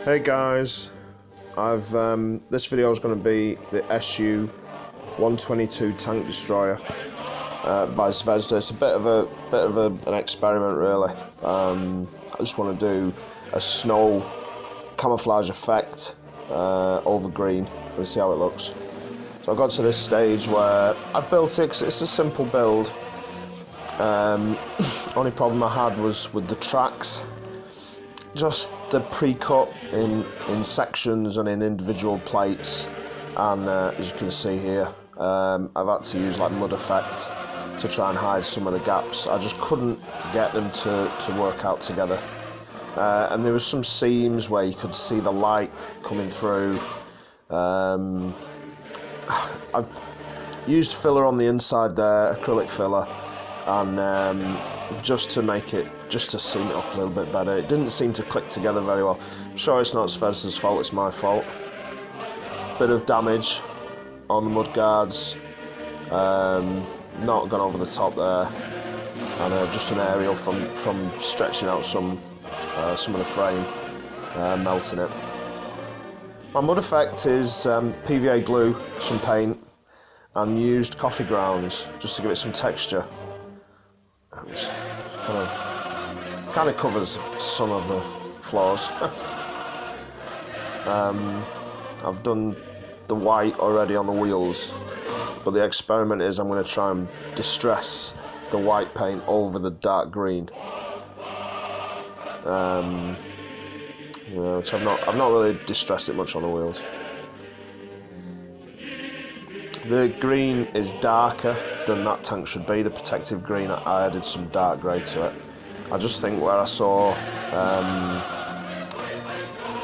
Hey guys, this video is going to be the SU122 tank destroyer by Zvezda. It's a bit of an experiment really. I just want to do a snow camouflage effect over green and see how it looks. So I got to this stage where I've built it 'cause it's a simple build. Only problem I had was with the tracks. Just the pre-cut in sections and in individual plates, and as you can see here, I've had to use like mud effect to try and hide some of the gaps. I just couldn't get them to work out together, and there was some seams where you could see the light coming through. I used filler on the inside there, acrylic filler, and just to seam it up a little bit better. It didn't seem to click together very well. I'm sure it's not Zvezda's fault, it's my fault. Bit of damage on the mud guards, not gone over the top there, and just an aerial from stretching out some of the frame, melting it. My mud effect is PVA glue, some paint, and used coffee grounds just to give it some texture. It's kind of covers some of the flaws. I've done the white already on the wheels, but the experiment is I'm going to try and distress the white paint over the dark green. Which I've not really distressed it much on the wheels. The green is darker than that tank should be, the protective green. I added some dark grey to it. I just think where I saw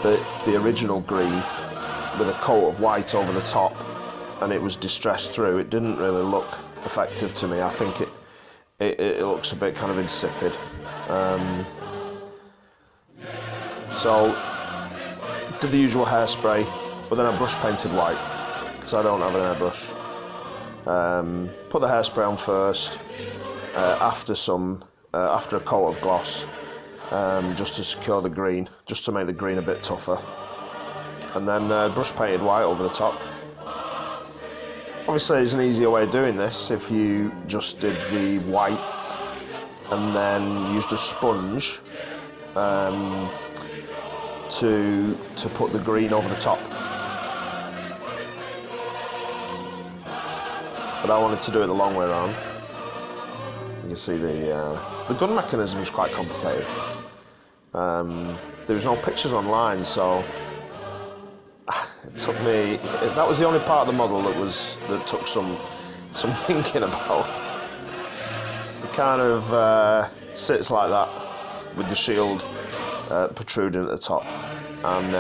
the original green with a coat of white over the top and it was distressed through, it didn't really look effective to me. I think it looks a bit kind of insipid. So did the usual hairspray, but then I brush painted white because I don't have an airbrush. Put the hairspray on first, after a coat of gloss, just to secure the green, just to make the green a bit tougher, and then brush painted white over the top. Obviously there's an easier way of doing this if you just did the white and then used a sponge to put the green over the top. But I wanted to do it the long way around. You can see the gun mechanism is quite complicated. There was no pictures online, so it took me. That was the only part of the model that took some thinking about. It kind of sits like that with the shield protruding at the top, and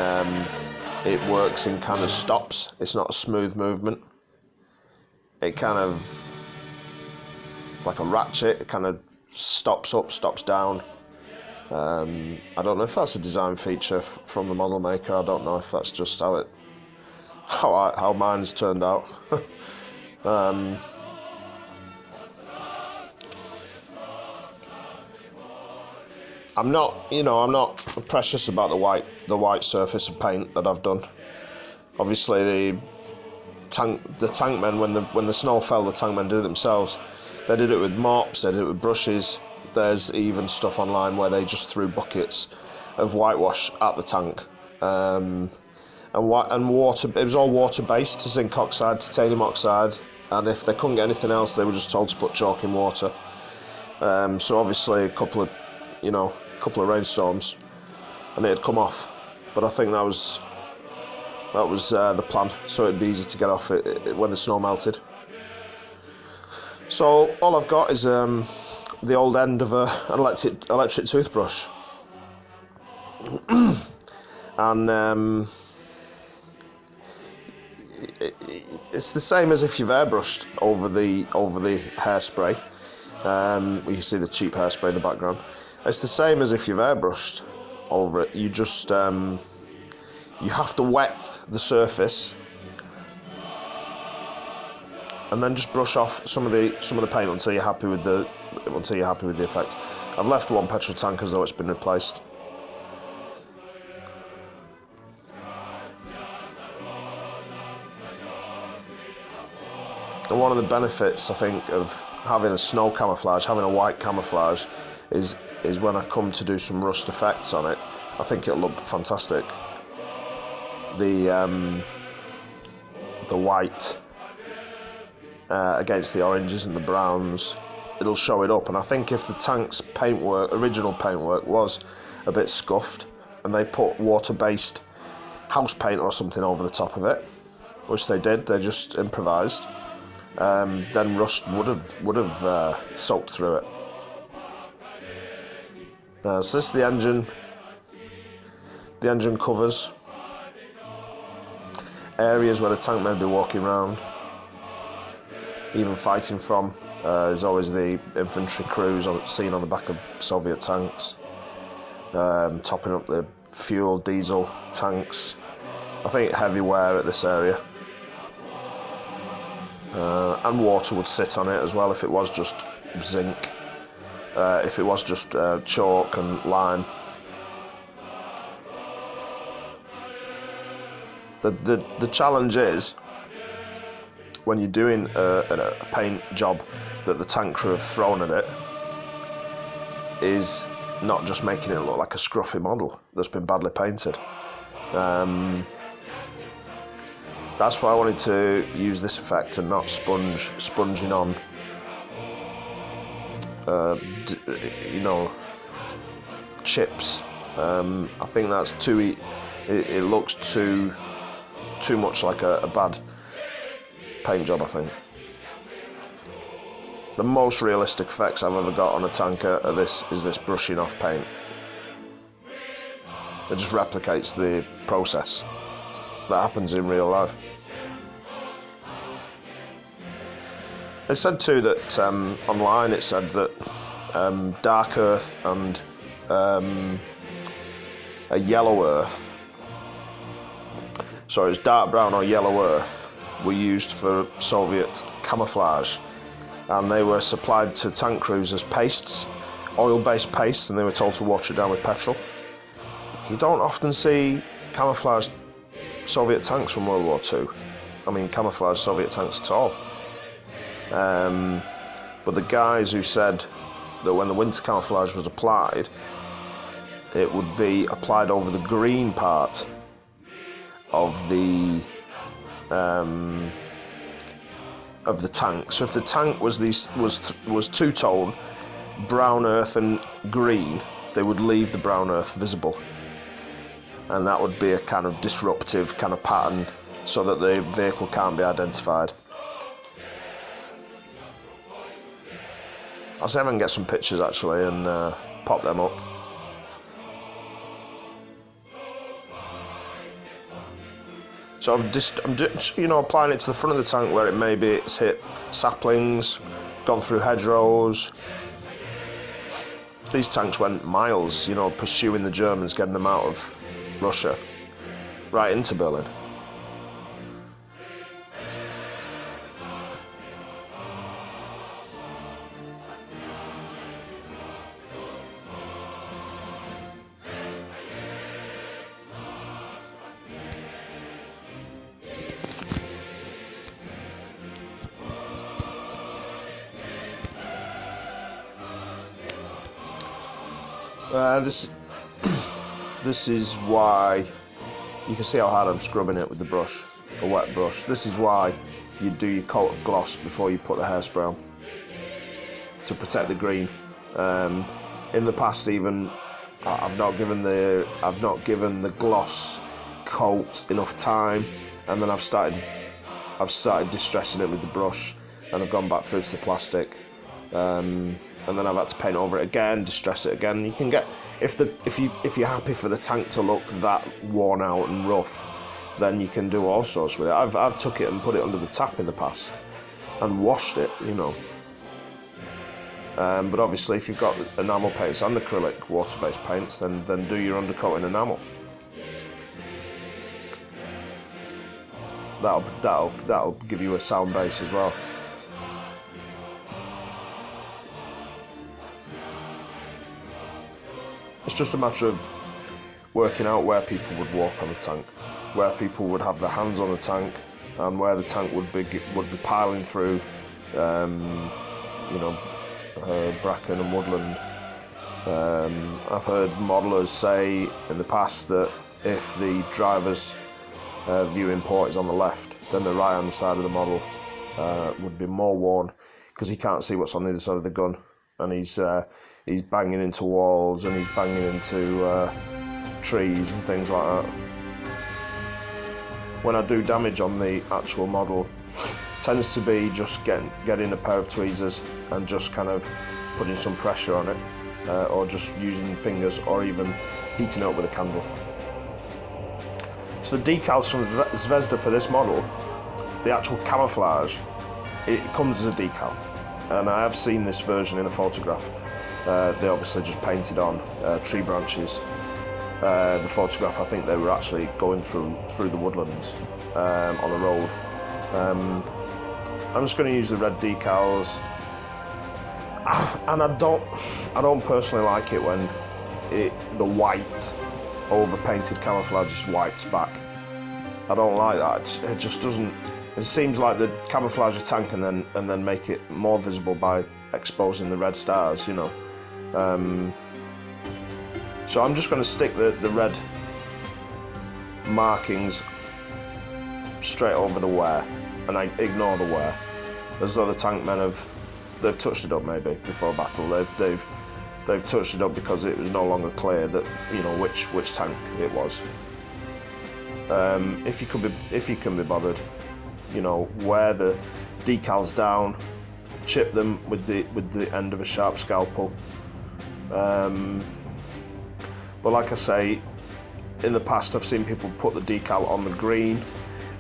it works in kind of stops. It's not a smooth movement. It kind of, like a ratchet, it kind of stops up, stops down. I don't know if that's a design feature from the model maker. I don't know if that's just how mine's turned out. I'm not precious about the white surface of paint that I've done. Obviously the tankmen, when the snow fell, the tankmen did it themselves. They did it with mops, they did it with brushes. There's even stuff online where they just threw buckets of whitewash at the tank, and water. It was all water-based: zinc oxide, titanium oxide, and if they couldn't get anything else, they were just told to put chalk in water. So obviously a couple of rainstorms, and it had come off. But I think that was the plan, so it'd be easy to get off it when the snow melted. So all I've got is the old end of an electric toothbrush, and it's the same as if you've airbrushed over the hairspray. You see the cheap hairspray in the background. It's the same as if you've airbrushed over it. You just you have to wet the surface and then just brush off some of the paint until you're happy with the effect. I've left one petrol tank as though it's been replaced. And one of the benefits, I think, of having a snow camouflage, having a white camouflage, is when I come to do some rust effects on it, I think it'll look fantastic. The white against the oranges and the browns, it'll show it up. And I think if the tank's paintwork, original paintwork, was a bit scuffed, and they put water-based house paint or something over the top of it, which they did, they just improvised, then rust would have soaked through it. So this is the engine. The engine covers areas where the tank may be walking around, even fighting from. There's always the infantry crews seen on the back of Soviet tanks, topping up the fuel, diesel tanks. I think heavy wear at this area. And water would sit on it as well if it was just zinc, if it was just chalk and lime. The challenge is, when you're doing a paint job that the tank crew have thrown at it, is not just making it look like a scruffy model that's been badly painted. That's why I wanted to use this effect and not sponging on, chips. I think that's too. It looks too much like a bad paint job, I think. The most realistic effects I've ever got on a tanker is this brushing off paint. It just replicates the process that happens in real life. It said too that online it said that dark earth and a yellow earth, so it's dark brown or yellow earth, were used for Soviet camouflage, and they were supplied to tank crews as pastes, oil-based pastes, and they were told to wash it down with petrol. You don't often see camouflaged Soviet tanks from World War II. I mean, camouflaged Soviet tanks at all. But the guys who said that when the winter camouflage was applied, it would be applied over the green part of the tank. So if the tank was two-tone, brown earth and green, they would leave the brown earth visible, and that would be a kind of disruptive kind of pattern so that the vehicle can't be identified. I'll see if I can get some pictures actually and pop them up. So I'm applying it to the front of the tank where it's hit saplings, gone through hedgerows. These tanks went miles, pursuing the Germans, getting them out of Russia, right into Berlin. This is why you can see how hard I'm scrubbing it with the brush, a wet brush. This is why you do your coat of gloss before you put the hairspray on, to protect the green. In the past, even I've not given the gloss coat enough time, and then I've started distressing it with the brush, and I've gone back through to the plastic. And then I've had to paint over it again, distress it again. You can get, if you're happy for the tank to look that worn out and rough, then you can do all sorts with it. I've took it and put it under the tap in the past and washed it, But obviously, if you've got enamel paints and acrylic water-based paints, then do your undercoat in enamel. That'll give you a sound base as well. It's just a matter of working out where people would walk on the tank, where people would have their hands on the tank, and where the tank would be piling through, you know, bracken and woodland. I've heard modelers say in the past that if the driver's viewing port is on the left, then the right hand side of the model would be more worn, because he can't see what's on the other side of the gun, and he's banging into walls and he's banging into trees and things like that. When I do damage on the actual model, it tends to be just getting a pair of tweezers and just kind of putting some pressure on it, or just using fingers, or even heating it up with a candle. So the decals from Zvezda for this model, the actual camouflage, it comes as a decal, and I have seen this version in a photograph. They obviously just painted on tree branches. The photograph, I think they were actually going through the woodlands on a road. I'm just going to use the red decals, and I don't personally like it when the white over-painted camouflage is wiped back. I don't like that. It just doesn't. It seems like they camouflage a tank and then make it more visible by exposing the red stars, you know. So I'm just going to stick the red markings straight over the wear, and I ignore the wear, as though the tank men they've touched it up maybe before battle. They've touched it up because it was no longer clear that, you know, which tank it was. If you can be bothered, you know, wear the decals down, chip them with the end of a sharp scalpel. But like I say, in the past I've seen people put the decal on the green,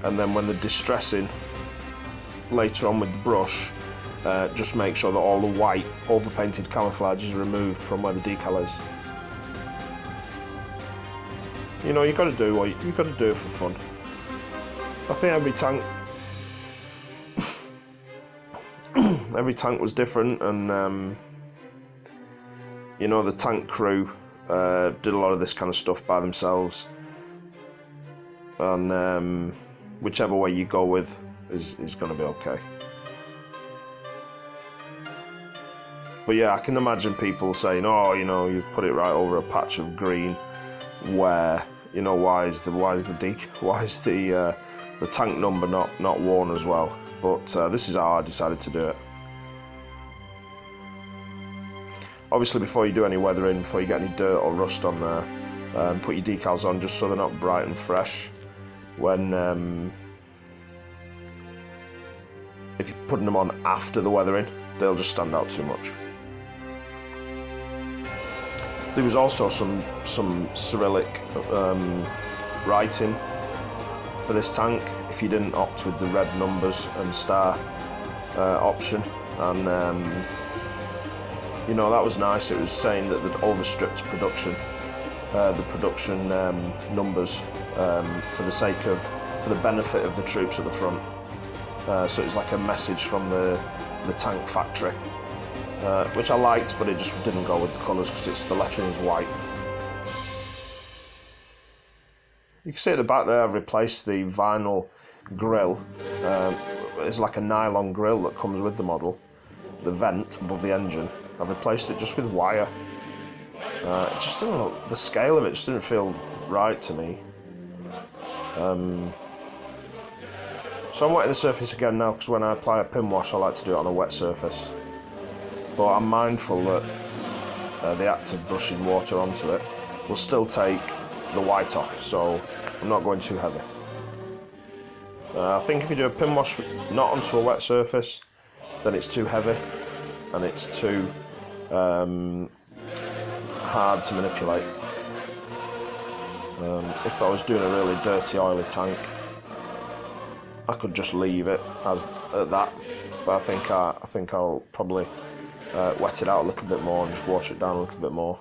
and then when they're distressing later on with the brush, just make sure that all the white overpainted camouflage is removed from where the decal is. You know, you've got to do it for fun. I think every tank was different, and you know, the tank crew did a lot of this kind of stuff by themselves, and whichever way you go with is going to be okay. But yeah, I can imagine people saying, "Oh, you know, you put it right over a patch of green. Where, you know, why is the tank number not worn as well?" But this is how I decided to do it. Obviously, before you do any weathering, before you get any dirt or rust on there, put your decals on just so they're not bright and fresh. When if you're putting them on after the weathering, they'll just stand out too much. There was also some Cyrillic writing for this tank if you didn't opt with the red numbers and star option, and you know, that was nice. It was saying that they'd overstripped production, the production numbers for the benefit of the troops at the front. So it was like a message from the tank factory, which I liked, but it just didn't go with the colours because the lettering is white. You can see at the back there I've replaced the vinyl grille. It's like a nylon grille that comes with the model, the vent above the engine. I've replaced it just with wire. It just didn't look, the scale of it just didn't feel right to me. So I'm wetting the surface again now, because when I apply a pin wash I like to do it on a wet surface. But I'm mindful that the act of brushing water onto it will still take the white off, so I'm not going too heavy. I think if you do a pin wash not onto a wet surface, then it's too heavy and it's too hard to manipulate. If I was doing a really dirty, oily tank, I could just leave it as at that. But I think I'll probably wet it out a little bit more and just wash it down a little bit more.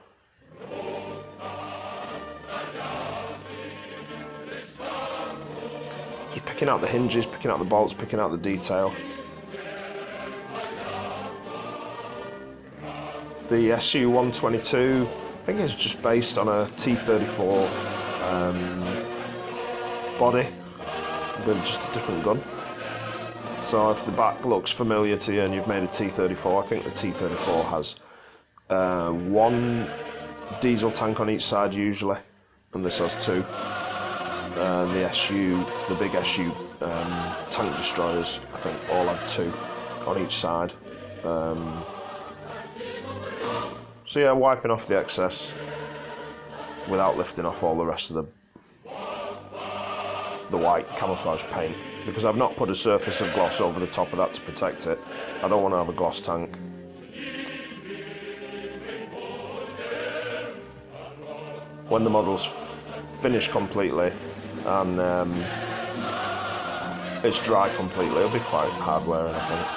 Just picking out the hinges, picking out the bolts, picking out the detail. The SU122, I think it's just based on a T-34 body. with just a different gun. So if the back looks familiar to you and you've made a T-34, I think the T-34 has one diesel tank on each side usually, and this has two. The big SU tank destroyers, I think, all had two on each side. So yeah, wiping off the excess without lifting off all the rest of the white camouflage paint, because I've not put a surface of gloss over the top of that to protect it. I don't want to have a gloss tank. When the model's finished completely and it's dry completely, it'll be quite hard wearing, I think.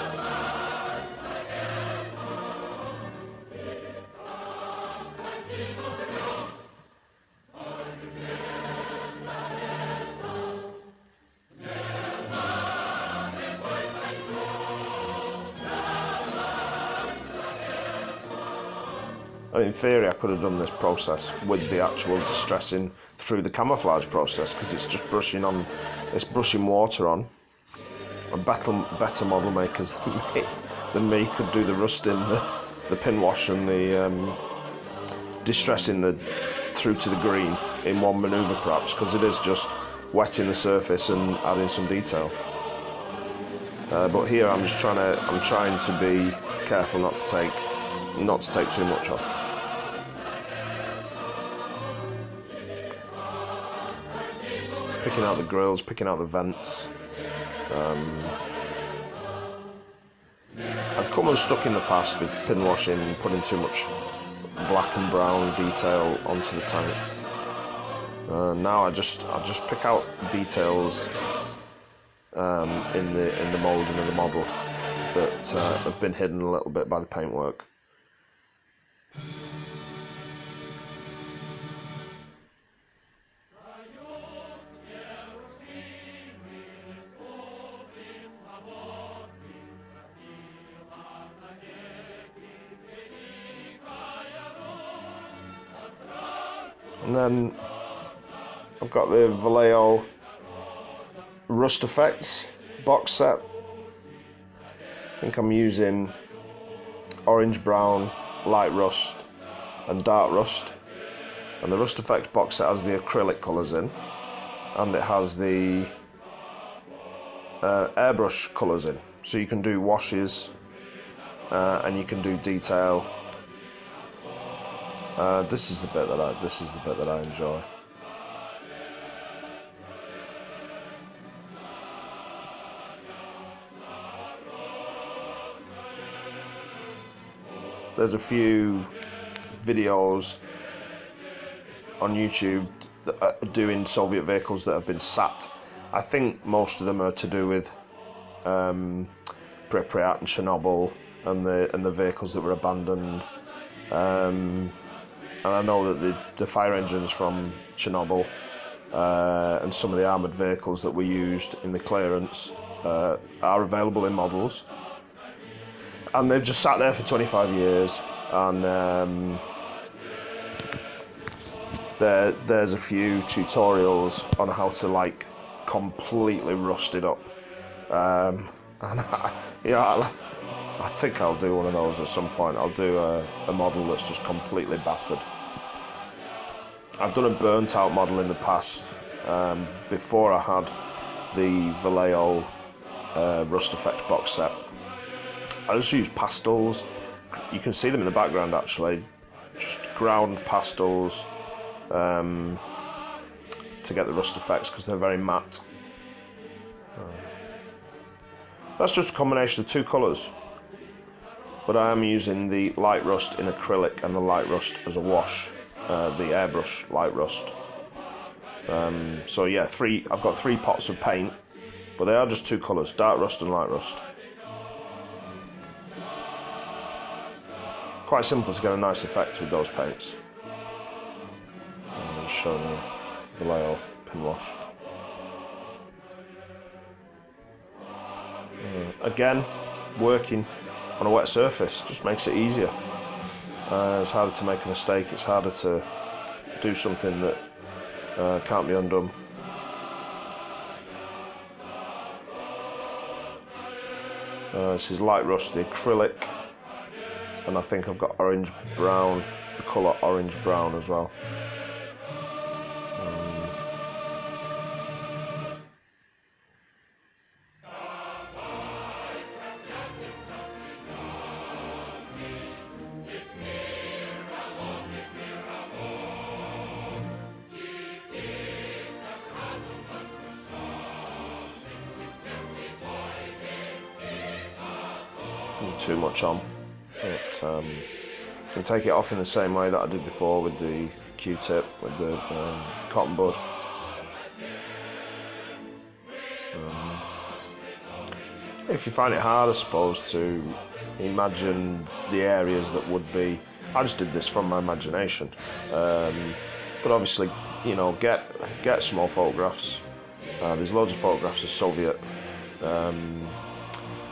In theory, I could have done this process with the actual distressing through the camouflage process, because it's just brushing water on. And better model makers than me could do the rusting, the pin wash, and the distressing through to the green in one manoeuvre, perhaps, because it is just wetting the surface and adding some detail. But here, I'm trying to be careful not to take too much off. Picking out the grills, picking out the vents. I've come unstuck in the past with pin washing and putting too much black and brown detail onto the tank. Now I just pick out details in the moulding of the model that have been hidden a little bit by the paintwork. And then I've got the Vallejo Rust Effects box set. I think I'm using orange, brown, light rust and dark rust. And the Rust Effects box set has the acrylic colours in, and it has the airbrush colours in. So you can do washes and you can do detail. This is the bit that I enjoy. There's a few videos on YouTube that are doing Soviet vehicles that have been sat. I think most of them are to do with Pripyat and Chernobyl and the vehicles that were abandoned. And I know that the fire engines from Chernobyl and some of the armoured vehicles that were used in the clearance are available in models. And they've just sat there for 25 years, and there's a few tutorials on how to completely rust it up. And I think I'll do one of those at some point. I'll do a model that's just completely battered. I've done a burnt out model in the past, before I had the Vallejo Rust Effect box set. I just use pastels. You can see them in the background actually. Just ground pastels to get the rust effects, because they're very matte. That's just a combination of two colours. But I am using the light rust in acrylic and the light rust as a wash, the airbrush light rust. So yeah, I've got 3 pots of paint, but they are just 2 colours, dark rust and light rust. Quite simple to get a nice effect with those paints. I'm just showing you the Vallejo pin wash. Again, working on a wet surface just makes it easier. It's harder to make a mistake, it's harder to do something that can't be undone. This is light rusty acrylic, and I think I've got orange brown, the colour orange brown as well. Too much on, but can take it off in the same way that I did before with the Q-tip, with the cotton bud. If you find it hard, I suppose, to imagine the areas that would be, I just did this from my imagination, but obviously, you know, get small photographs. There's loads of photographs of Soviet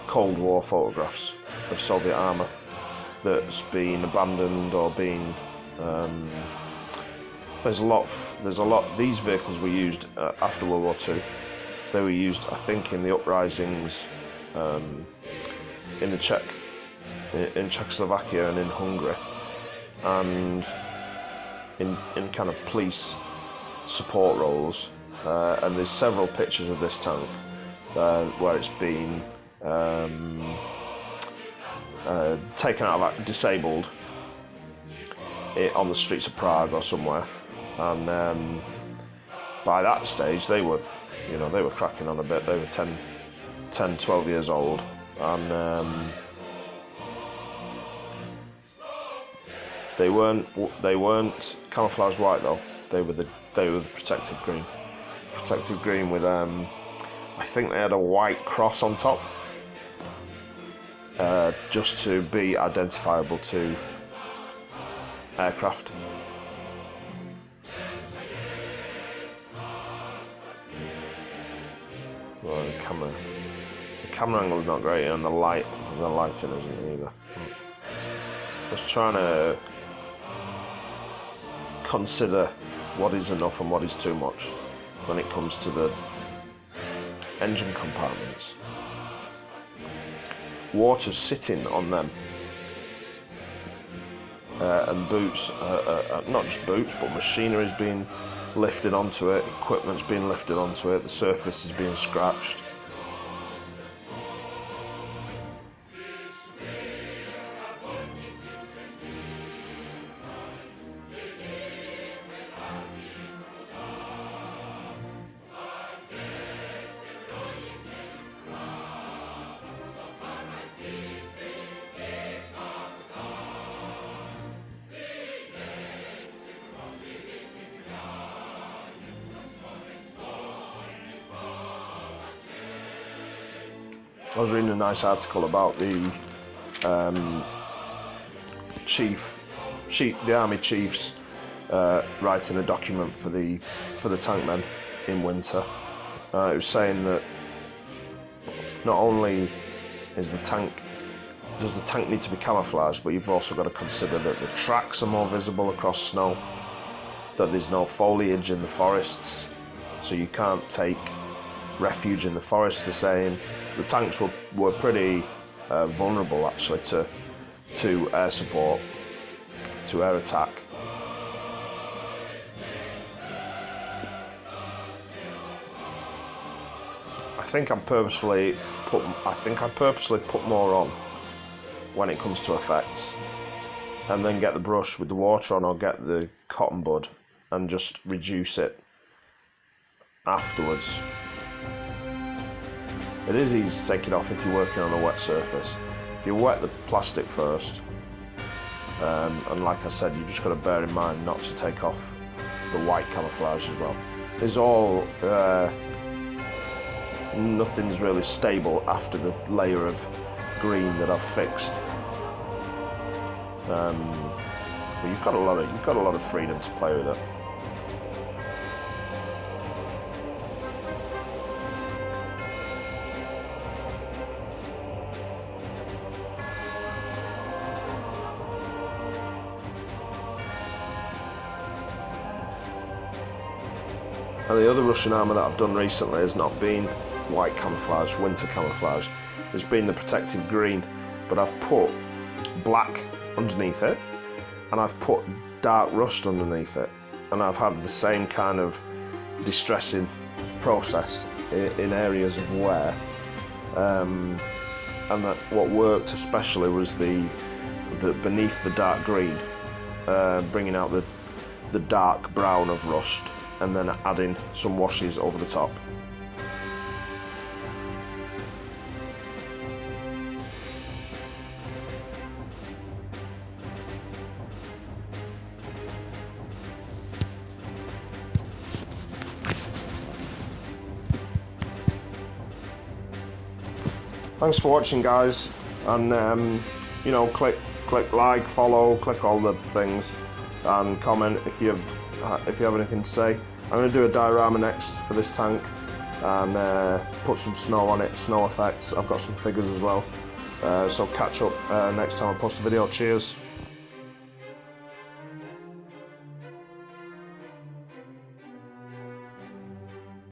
Cold War photographs of Soviet armour that's been abandoned or been. There's a lot. These vehicles were used after World War II. They were used, I think, in the uprisings in Czechoslovakia and in Hungary, and in kind of police support roles. And there's several pictures of this tank where it's been taken out of, disabled on the streets of Prague or somewhere, and by that stage they were cracking on a bit. They were 10, 12 years old, and they weren't camouflage white though. They were the protective green with I think they had a white cross on top, just to be identifiable to aircraft. Well, the camera angle's not great, and the lighting isn't either. I was trying to consider what is enough and what is too much when it comes to the engine compartments. Water's sitting on them, and boots, not just boots, but machinery's being lifted onto it, equipment's being lifted onto it, the surface is being scratched. I was reading a nice article about the army chiefs writing a document for the tank men in winter. It was saying that not only does the tank need to be camouflaged, but you've also got to consider that the tracks are more visible across snow, that there's no foliage in the forests, so you can't take refuge in the forest the same. The tanks were pretty vulnerable actually to air support, to air attack. I think I purposely put more on when it comes to effects, and then get the brush with the water on, or get the cotton bud and just reduce it afterwards. It is easy to take it off if you're working on a wet surface. If you wet the plastic first, and like I said, you just got to bear in mind not to take off the white camouflage as well. There's all nothing's really stable after the layer of green that I've fixed. But you've got a lot of freedom to play with it. And the other Russian armour that I've done recently has not been white camouflage, winter camouflage. has been the protected green, but I've put black underneath it, and I've put dark rust underneath it, and I've had the same kind of distressing process in areas of wear. And that what worked especially was the beneath the dark green, bringing out the dark brown of rust, and then adding some washes over the top. Thanks for watching, guys, and you know, click like, follow, click all the things, and comment if you have anything to say. I'm going to do a diorama next for this tank, and put some snow on it, snow effects. I've got some figures as well, so catch up next time I post a video. Cheers.